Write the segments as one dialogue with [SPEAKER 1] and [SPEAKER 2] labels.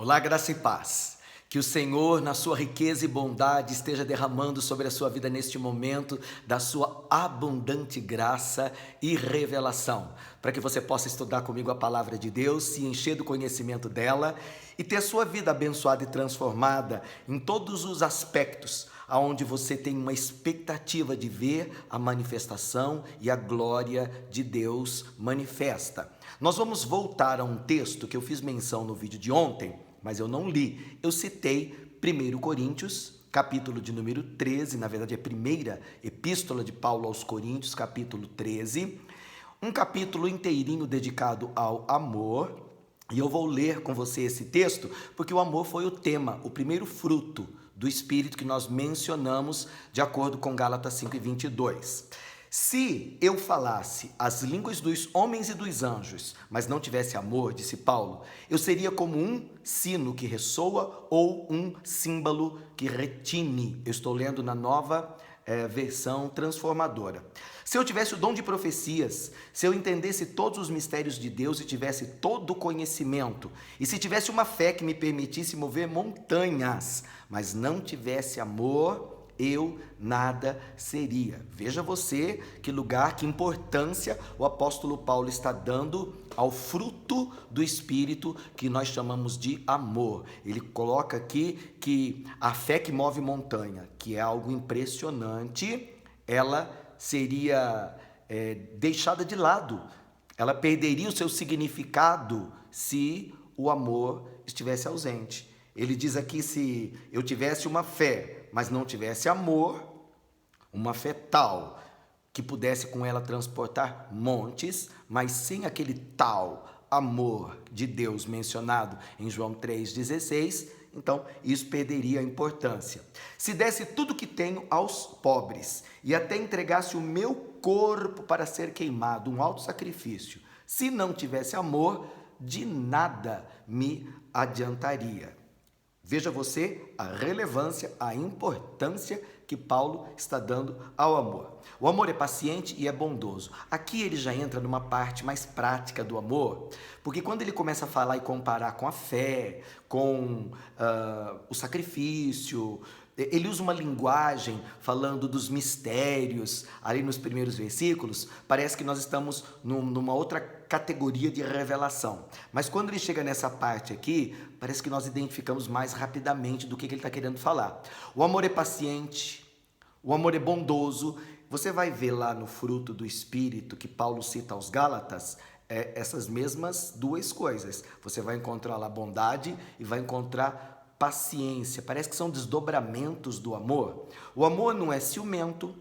[SPEAKER 1] Olá, graça e paz. Que o Senhor, na sua riqueza e bondade, esteja derramando sobre a sua vida neste momento da sua abundante graça e revelação, para que você possa estudar comigo a palavra de Deus, se encher do conhecimento dela e ter a sua vida abençoada e transformada em todos os aspectos, aonde você tem uma expectativa de ver a manifestação e a glória de Deus manifesta. Nós vamos voltar a um texto que eu fiz menção no vídeo de ontem, mas eu não li. Eu citei 1 Coríntios, capítulo de número 13, na verdade é a primeira epístola de Paulo aos Coríntios, capítulo 13, um capítulo inteirinho dedicado ao amor, e eu vou ler com você esse texto, porque o amor foi o tema, o primeiro fruto do Espírito que nós mencionamos, de acordo com Gálatas 5:22. Se eu falasse as línguas dos homens e dos anjos, mas não tivesse amor, disse Paulo, eu seria como um sino que ressoa ou um símbolo que retine. Eu estou lendo na nova versão transformadora. Se eu tivesse o dom de profecias, se eu entendesse todos os mistérios de Deus e tivesse todo o conhecimento, e se tivesse uma fé que me permitisse mover montanhas, mas não tivesse amor, eu nada seria. Veja você que lugar, que importância o apóstolo Paulo está dando ao fruto do Espírito que nós chamamos de amor. Ele coloca aqui que a fé que move montanha, que é algo impressionante, ela seria deixada de lado. Ela perderia o seu significado se o amor estivesse ausente. Ele diz aqui, se eu tivesse uma fé, mas não tivesse amor, uma fé tal que pudesse com ela transportar montes, mas sem aquele tal amor de Deus mencionado em João 3,16, então isso perderia a importância. Se desse tudo que tenho aos pobres e até entregasse o meu corpo para ser queimado, um alto sacrifício, se não tivesse amor, de nada me adiantaria. Veja você a relevância, a importância que Paulo está dando ao amor. O amor é paciente e é bondoso. Aqui ele já entra numa parte mais prática do amor, porque quando ele começa a falar e comparar com a fé, com o sacrifício, ele usa uma linguagem falando dos mistérios, ali nos primeiros versículos, parece que nós estamos numa outra categoria de revelação. Mas quando ele chega nessa parte aqui, parece que nós identificamos mais rapidamente do que ele está querendo falar. O amor é paciente, o amor é bondoso. Você vai ver lá no fruto do Espírito que Paulo cita aos Gálatas, essas mesmas duas coisas. Você vai encontrar lá bondade e vai encontrar paciência. Parece que são desdobramentos do amor. O amor não é ciumento,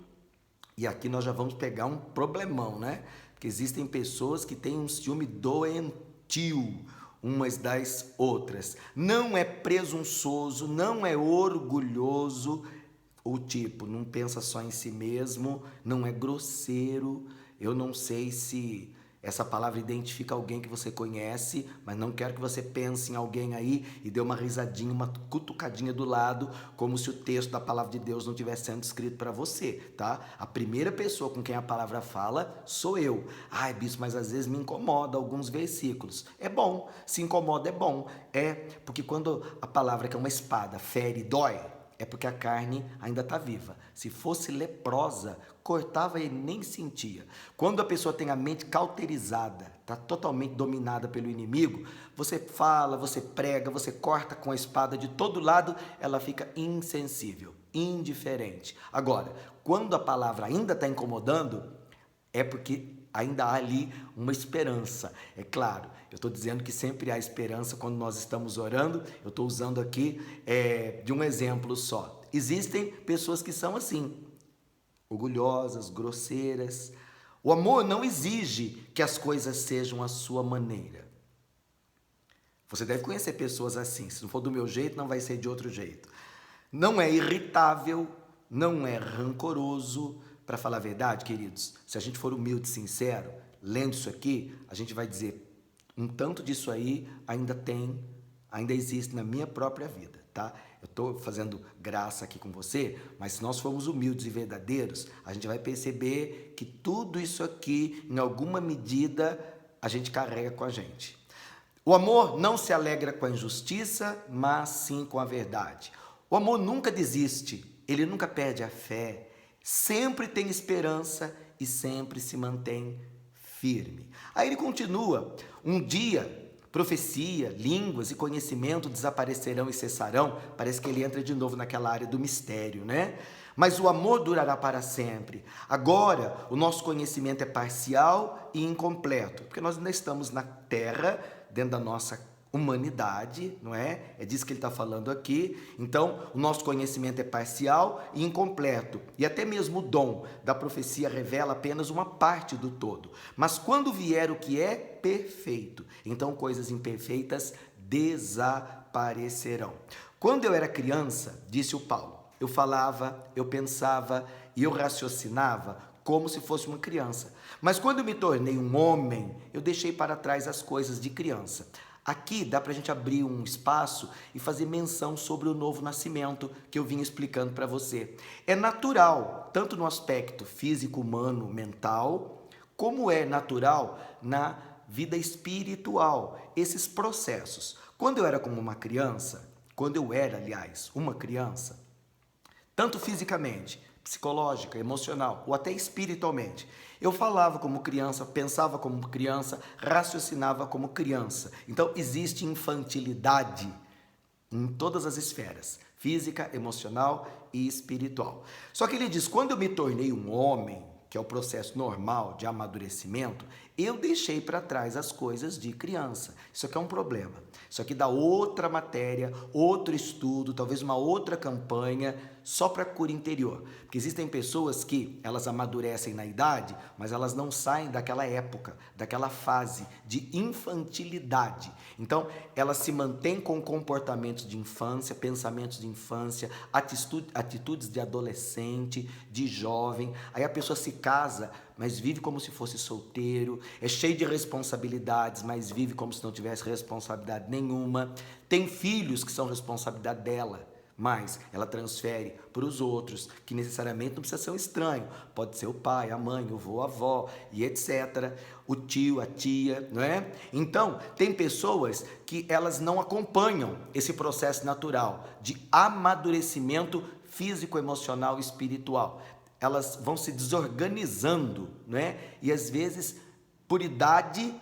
[SPEAKER 1] e aqui nós já vamos pegar um problemão, né? Porque existem pessoas que têm um ciúme doentio umas das outras. Não é presunçoso, não é orgulhoso, o tipo, não pensa só em si mesmo, não é grosseiro. Eu não sei se essa palavra identifica alguém que você conhece, mas não quero que você pense em alguém aí e dê uma risadinha, uma cutucadinha do lado, como se o texto da palavra de Deus não estivesse sendo escrito para você, tá? A primeira pessoa com quem a palavra fala sou eu. Ai, bispo, mas às vezes me incomoda alguns versículos. É bom, se incomoda é bom. É porque quando a palavra, que é uma espada, fere e dói, é porque a carne ainda está viva. Se fosse leprosa, cortava e nem sentia. Quando a pessoa tem a mente cauterizada, está totalmente dominada pelo inimigo, você fala, você prega, você corta com a espada de todo lado, ela fica insensível, indiferente. Agora, quando a palavra ainda está incomodando, é porque ainda há ali uma esperança. É claro, eu estou dizendo que sempre há esperança quando nós estamos orando. Eu estou usando aqui de um exemplo só. Existem pessoas que são assim, orgulhosas, grosseiras. O amor não exige que as coisas sejam a sua maneira. Você deve conhecer pessoas assim. Se não for do meu jeito, não vai ser de outro jeito. Não é irritável, não é rancoroso. Para falar a verdade, queridos, se a gente for humilde e sincero, lendo isso aqui, a gente vai dizer, um tanto disso aí ainda existe na minha própria vida, tá? Eu estou fazendo graça aqui com você, mas se nós formos humildes e verdadeiros, a gente vai perceber que tudo isso aqui, em alguma medida, a gente carrega com a gente. O amor não se alegra com a injustiça, mas sim com a verdade. O amor nunca desiste, ele nunca perde a fé, sempre tem esperança e sempre se mantém firme. Aí ele continua: um dia, profecia, línguas e conhecimento desaparecerão e cessarão. Parece que ele entra de novo naquela área do mistério, né? Mas o amor durará para sempre. Agora, o nosso conhecimento é parcial e incompleto, porque nós ainda estamos na Terra, dentro da nossa humanidade, não é? É disso que ele está falando aqui. Então, o nosso conhecimento é parcial e incompleto. E até mesmo o dom da profecia revela apenas uma parte do todo. Mas quando vier o que é perfeito, então coisas imperfeitas desaparecerão. Quando eu era criança, disse o Paulo, eu falava, eu pensava e eu raciocinava como se fosse uma criança. Mas quando eu me tornei um homem, eu deixei para trás as coisas de criança. Aqui dá para a gente abrir um espaço e fazer menção sobre o novo nascimento que eu vim explicando para você. É natural, tanto no aspecto físico, humano, mental, como é natural na vida espiritual, esses processos. Quando eu era como uma criança, aliás, uma criança, tanto fisicamente, psicológica, emocional ou até espiritualmente, eu falava como criança, pensava como criança, raciocinava como criança. Então existe infantilidade em todas as esferas, física, emocional e espiritual. Só que ele diz, quando eu me tornei um homem, que é o processo normal de amadurecimento, eu deixei para trás as coisas de criança. Isso aqui é um problema. Isso aqui dá outra matéria, outro estudo, talvez uma outra campanha só para cura interior. Porque existem pessoas que elas amadurecem na idade, mas elas não saem daquela época, daquela fase de infantilidade. Então, elas se mantêm com comportamentos de infância, pensamentos de infância, atitudes de adolescente, de jovem. Aí a pessoa se casa, mas vive como se fosse solteiro, é cheio de responsabilidades, mas vive como se não tivesse responsabilidade nenhuma. Tem filhos que são responsabilidade dela, mas ela transfere para os outros, que necessariamente não precisa ser um estranho. Pode ser o pai, a mãe, o avô, a avó e etc. O tio, a tia, não é? Então, tem pessoas que elas não acompanham esse processo natural de amadurecimento físico, emocional e espiritual. Elas vão se desorganizando, né? E às vezes, por idade,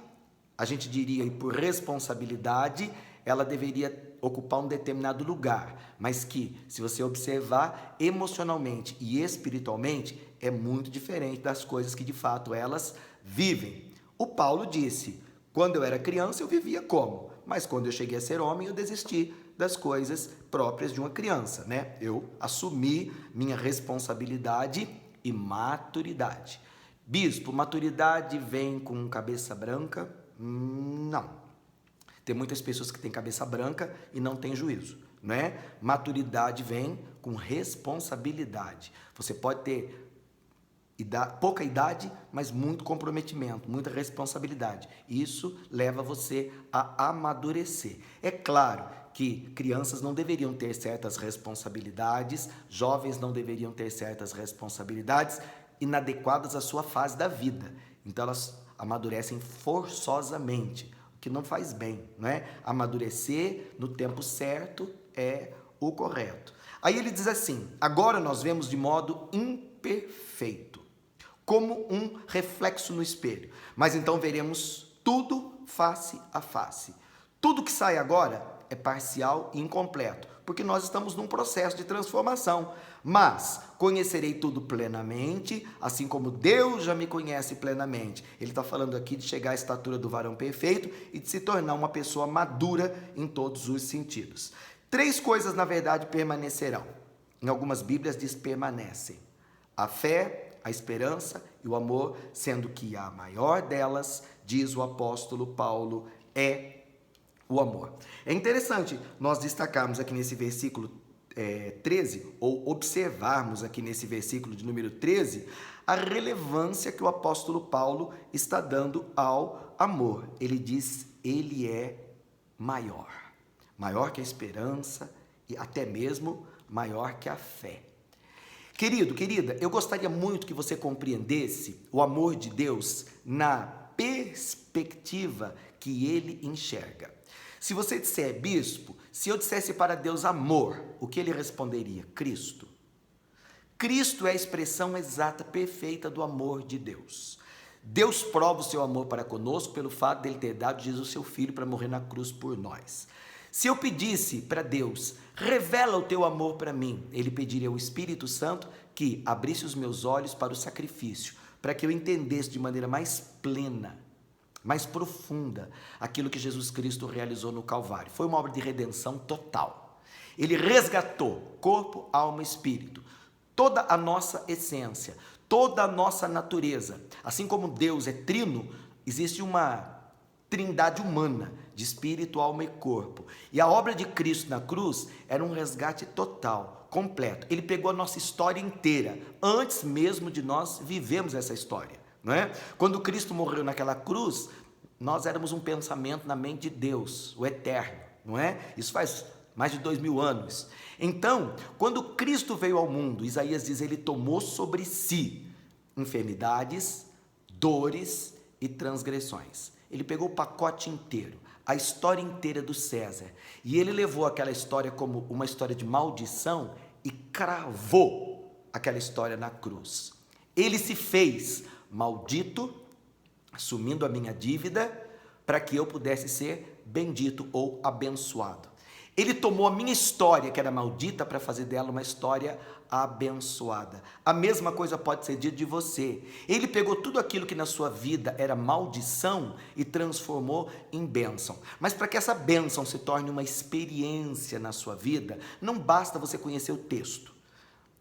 [SPEAKER 1] a gente diria, e por responsabilidade, ela deveria ocupar um determinado lugar, mas que, se você observar emocionalmente e espiritualmente, é muito diferente das coisas que de fato elas vivem. O Paulo disse, quando eu era criança eu vivia como? Mas quando eu cheguei a ser homem eu desisti das coisas próprias de uma criança, né? Eu assumi minha responsabilidade e maturidade. Bispo, maturidade vem com cabeça branca? Não. Tem muitas pessoas que têm cabeça branca e não têm juízo, não é? Maturidade vem com responsabilidade. Você pode ter pouca idade, mas muito comprometimento, muita responsabilidade. Isso leva você a amadurecer. É claro que crianças não deveriam ter certas responsabilidades, jovens não deveriam ter certas responsabilidades inadequadas à sua fase da vida. Então elas amadurecem forçosamente, o que não faz bem, não é? Amadurecer no tempo certo é o correto. Aí ele diz assim, agora nós vemos de modo imperfeito, como um reflexo no espelho. Mas então veremos tudo face a face. Tudo que sai agora é parcial e incompleto, porque nós estamos num processo de transformação. Mas conhecerei tudo plenamente, assim como Deus já me conhece plenamente. Ele está falando aqui de chegar à estatura do varão perfeito e de se tornar uma pessoa madura em todos os sentidos. 3 coisas, na verdade, permanecerão. Em algumas Bíblias diz permanecem. A fé, a esperança e o amor, sendo que a maior delas, diz o apóstolo Paulo, é o amor. É interessante nós destacarmos aqui nesse versículo 13, ou observarmos aqui nesse versículo de número 13, a relevância que o apóstolo Paulo está dando ao amor. Ele diz, ele é maior. Maior que a esperança e até mesmo maior que a fé. Querido, querida, eu gostaria muito que você compreendesse o amor de Deus na perspectiva que ele enxerga. Se você disser bispo, se eu dissesse para Deus amor, o que ele responderia? Cristo. Cristo é a expressão exata, perfeita do amor de Deus. Deus prova o seu amor para conosco pelo fato dele ter dado Jesus, seu Filho, para morrer na cruz por nós. Se eu pedisse para Deus, revela o teu amor para mim, ele pediria ao Espírito Santo que abrisse os meus olhos para o sacrifício, para que eu entendesse de maneira mais plena, mais profunda, aquilo que Jesus Cristo realizou no Calvário. Foi uma obra de redenção total. Ele resgatou corpo, alma e espírito, toda a nossa essência, toda a nossa natureza. Assim como Deus é trino, existe uma trindade humana, de espírito, alma e corpo. E a obra de Cristo na cruz era um resgate total, completo. Ele pegou a nossa história inteira, antes mesmo de nós vivermos essa história, não é? Quando Cristo morreu naquela cruz, nós éramos um pensamento na mente de Deus, o eterno, não é? Isso faz mais de 2000 anos. Então, quando Cristo veio ao mundo, Isaías diz, ele tomou sobre si enfermidades, dores e transgressões. Ele pegou o pacote inteiro, a história inteira do César, e ele levou aquela história como uma história de maldição e cravou aquela história na cruz. Ele se fez maldito, assumindo a minha dívida, para que eu pudesse ser bendito ou abençoado. Ele tomou a minha história, que era maldita, para fazer dela uma história abençoada. A mesma coisa pode ser dita de você. Ele pegou tudo aquilo que na sua vida era maldição e transformou em bênção. Mas para que essa bênção se torne uma experiência na sua vida, não basta você conhecer o texto.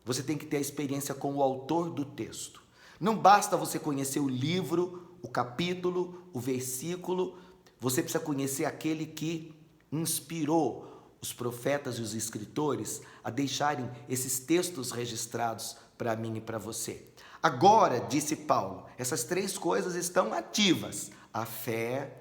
[SPEAKER 1] Você tem que ter a experiência com o autor do texto. Não basta você conhecer o livro, o capítulo, o versículo. Você precisa conhecer aquele que inspirou os profetas e os escritores a deixarem esses textos registrados para mim e para você. Agora, disse Paulo, essas três coisas estão ativas. A fé,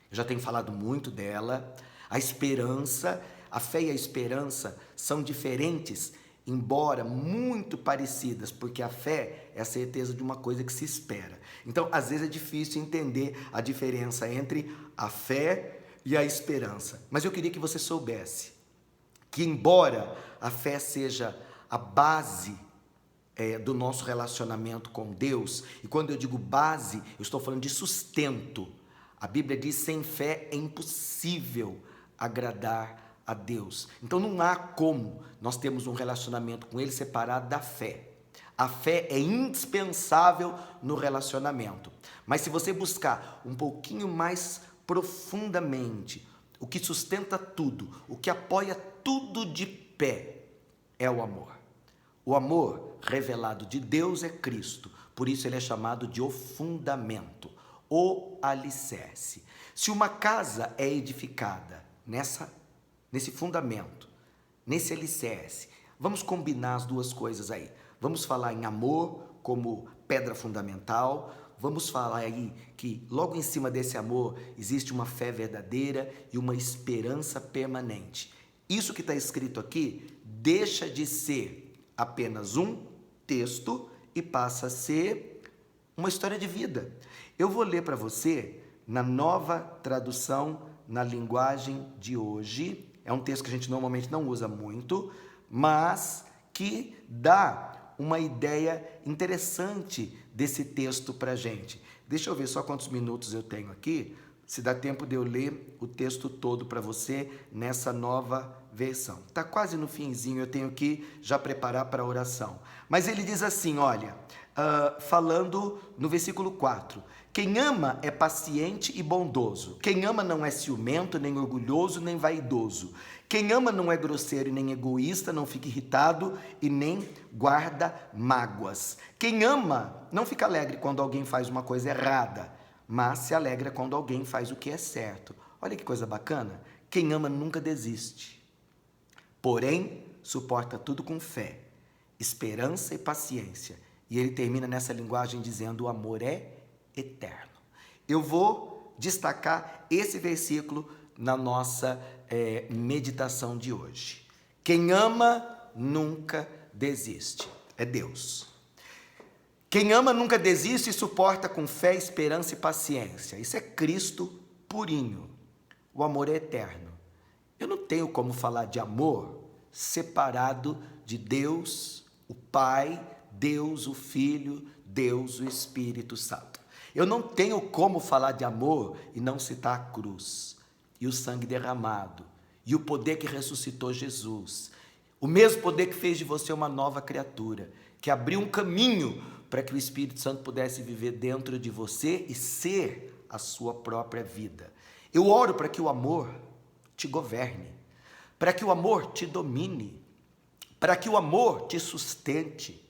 [SPEAKER 1] eu já tenho falado muito dela, a esperança. A fé e a esperança são diferentes, embora muito parecidas, porque a fé é a certeza de uma coisa que se espera. Então, às vezes é difícil entender a diferença entre a fé e a esperança. Mas eu queria que você soubesse que, embora a fé seja a base do nosso relacionamento com Deus, e quando eu digo base, eu estou falando de sustento. A Bíblia diz, sem fé é impossível agradar a Deus. Então não há como nós termos um relacionamento com Ele separado da fé. A fé é indispensável no relacionamento. Mas se você buscar um pouquinho mais profundamente, o que sustenta tudo, o que apoia tudo de pé, é o amor. O amor revelado de Deus é Cristo, por isso ele é chamado de o fundamento, o alicerce. Se uma casa é edificada nesse fundamento, nesse alicerce, vamos combinar as duas coisas aí. Vamos falar em amor como pedra fundamental. Vamos falar aí que logo em cima desse amor existe uma fé verdadeira e uma esperança permanente. Isso que está escrito aqui deixa de ser apenas um texto e passa a ser uma história de vida. Eu vou ler para você na Nova Tradução na Linguagem de Hoje. É um texto que a gente normalmente não usa muito, mas que dá uma ideia interessante desse texto para a gente. Deixa eu ver só quantos minutos eu tenho aqui, se dá tempo de eu ler o texto todo para você nessa nova versão. Está quase no finzinho, eu tenho que já preparar para a oração. Mas ele diz assim, olha, falando no versículo 4, quem ama é paciente e bondoso. Quem ama não é ciumento, nem orgulhoso, nem vaidoso. Quem ama não é grosseiro e nem egoísta, não fica irritado e nem guarda mágoas. Quem ama não fica alegre quando alguém faz uma coisa errada, mas se alegra quando alguém faz o que é certo. Olha que coisa bacana. Quem ama nunca desiste. Porém, suporta tudo com fé, esperança e paciência. E ele termina nessa linguagem dizendo: o amor é eterno. Eu vou destacar esse versículo na nossa meditação de hoje. Quem ama nunca desiste. É Deus. Quem ama nunca desiste e suporta com fé, esperança e paciência. Isso é Cristo purinho. O amor é eterno. Eu não tenho como falar de amor separado de Deus, o Pai, Deus, o Filho, Deus, o Espírito Santo. Eu não tenho como falar de amor e não citar a cruz, e o sangue derramado, e o poder que ressuscitou Jesus. O mesmo poder que fez de você uma nova criatura, que abriu um caminho para que o Espírito Santo pudesse viver dentro de você e ser a sua própria vida. Eu oro para que o amor te governe, para que o amor te domine, para que o amor te sustente,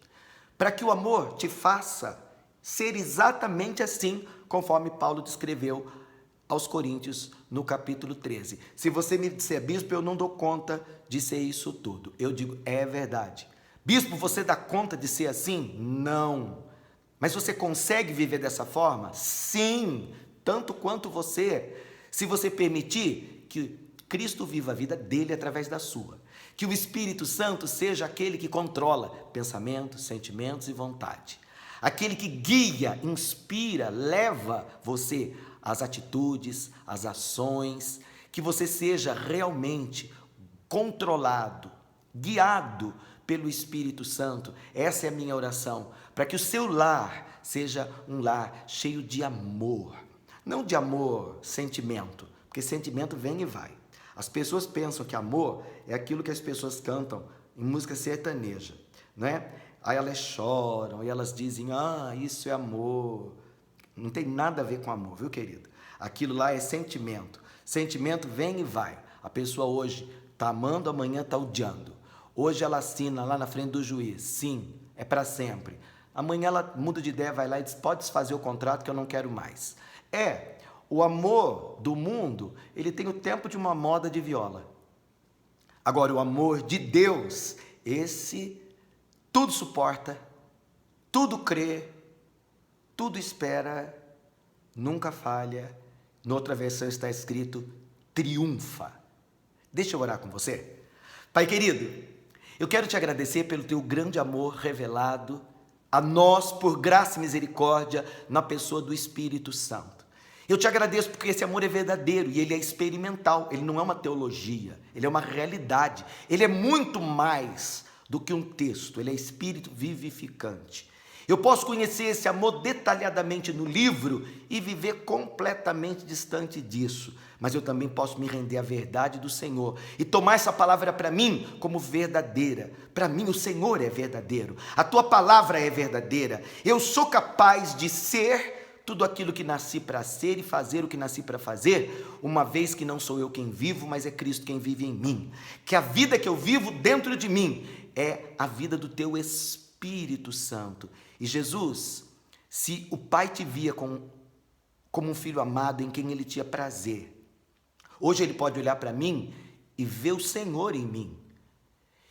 [SPEAKER 1] para que o amor te faça ser exatamente assim, conforme Paulo descreveu aos Coríntios no capítulo 13. Se você me disser, bispo, eu não dou conta de ser isso tudo. Eu digo, é verdade. Bispo, você dá conta de ser assim? Não. Mas você consegue viver dessa forma? Sim, tanto quanto você. Se você permitir que Cristo viva a vida dele através da sua. Que o Espírito Santo seja aquele que controla pensamentos, sentimentos e vontade. Aquele que guia, inspira, leva você às atitudes, às ações, que você seja realmente controlado, guiado pelo Espírito Santo. Essa é a minha oração, para que o seu lar seja um lar cheio de amor. Não de amor, sentimento, porque sentimento vem e vai. As pessoas pensam que amor é aquilo que as pessoas cantam em música sertaneja, não é? Aí elas choram e elas dizem, isso é amor. Não tem nada a ver com amor, viu, querido? Aquilo lá é sentimento. Sentimento vem e vai. A pessoa hoje está amando, amanhã está odiando. Hoje ela assina lá na frente do juiz, sim, é para sempre. Amanhã ela muda de ideia, vai lá e diz, pode desfazer o contrato que eu não quero mais. O amor do mundo, ele tem o tempo de uma moda de viola. Agora, o amor de Deus, esse tudo suporta, tudo crê, tudo espera, nunca falha. Noutra versão está escrito, triunfa. Deixa eu orar com você. Pai querido, eu quero te agradecer pelo teu grande amor revelado a nós por graça e misericórdia na pessoa do Espírito Santo. Eu te agradeço porque esse amor é verdadeiro e ele é experimental, ele não é uma teologia, ele é uma realidade, ele é muito mais do que um texto, ele é espírito vivificante. Eu posso conhecer esse amor detalhadamente no livro e viver completamente distante disso, mas eu também posso me render à verdade do Senhor e tomar essa palavra para mim como verdadeira. Para mim o Senhor é verdadeiro, a tua palavra é verdadeira, eu sou capaz de ser tudo aquilo que nasci para ser e fazer o que nasci para fazer, uma vez que não sou eu quem vivo, mas é Cristo quem vive em mim. Que a vida que eu vivo dentro de mim é a vida do teu Espírito Santo. E Jesus, se o Pai te via como um filho amado em quem ele tinha prazer, hoje ele pode olhar para mim e ver o Senhor em mim.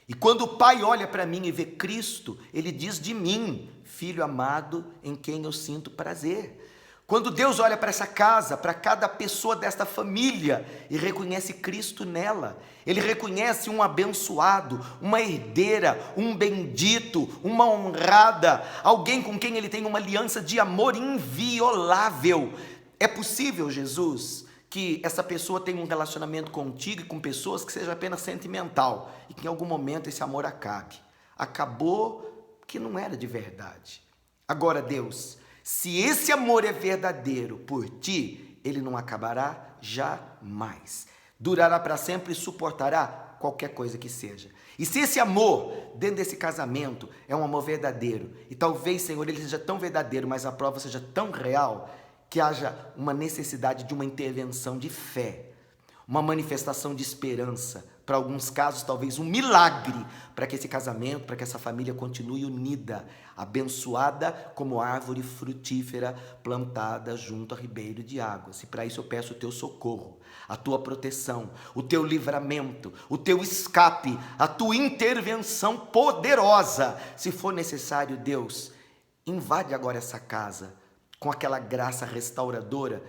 [SPEAKER 1] E quando o Pai olha para mim e vê Cristo, ele diz de mim, filho amado em quem eu sinto prazer. Quando Deus olha para essa casa, para cada pessoa desta família e reconhece Cristo nela, ele reconhece um abençoado, uma herdeira, um bendito, uma honrada, alguém com quem ele tem uma aliança de amor inviolável. É possível, Jesus, que essa pessoa tenha um relacionamento contigo e com pessoas que seja apenas sentimental e que em algum momento esse amor acabe. Acabou que não era de verdade. Agora, Deus, se esse amor é verdadeiro por ti, ele não acabará jamais. Durará para sempre e suportará qualquer coisa que seja. E se esse amor, dentro desse casamento, é um amor verdadeiro, e talvez, Senhor, ele seja tão verdadeiro, mas a prova seja tão real, que haja uma necessidade de uma intervenção de fé, uma manifestação de esperança, para alguns casos talvez um milagre, para que esse casamento, para que essa família continue unida, abençoada como árvore frutífera plantada junto a ribeiro de águas. E para isso eu peço o teu socorro, a tua proteção, o teu livramento, o teu escape, a tua intervenção poderosa. Se for necessário, Deus, invade agora essa casa com aquela graça restauradora,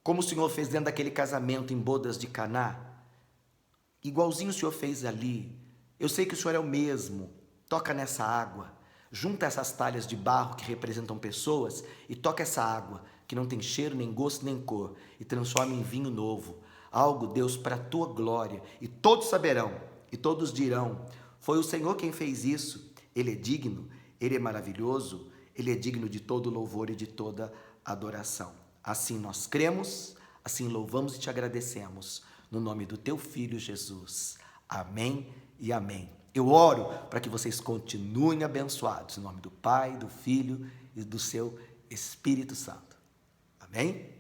[SPEAKER 1] como o Senhor fez dentro daquele casamento em bodas de Caná, igualzinho o Senhor fez ali. Eu sei que o Senhor é o mesmo. Toca nessa água, junta essas talhas de barro que representam pessoas e toca essa água que não tem cheiro, nem gosto, nem cor, e transforma em vinho novo, algo, Deus, para a tua glória, e todos saberão, e todos dirão: foi o Senhor quem fez isso. Ele é digno, Ele é maravilhoso, Ele é digno de todo louvor e de toda adoração. Assim nós cremos, assim louvamos e te agradecemos, no nome do teu Filho Jesus. Amém e amém. Eu oro para que vocês continuem abençoados, em nome do Pai, do Filho e do seu Espírito Santo. Amém?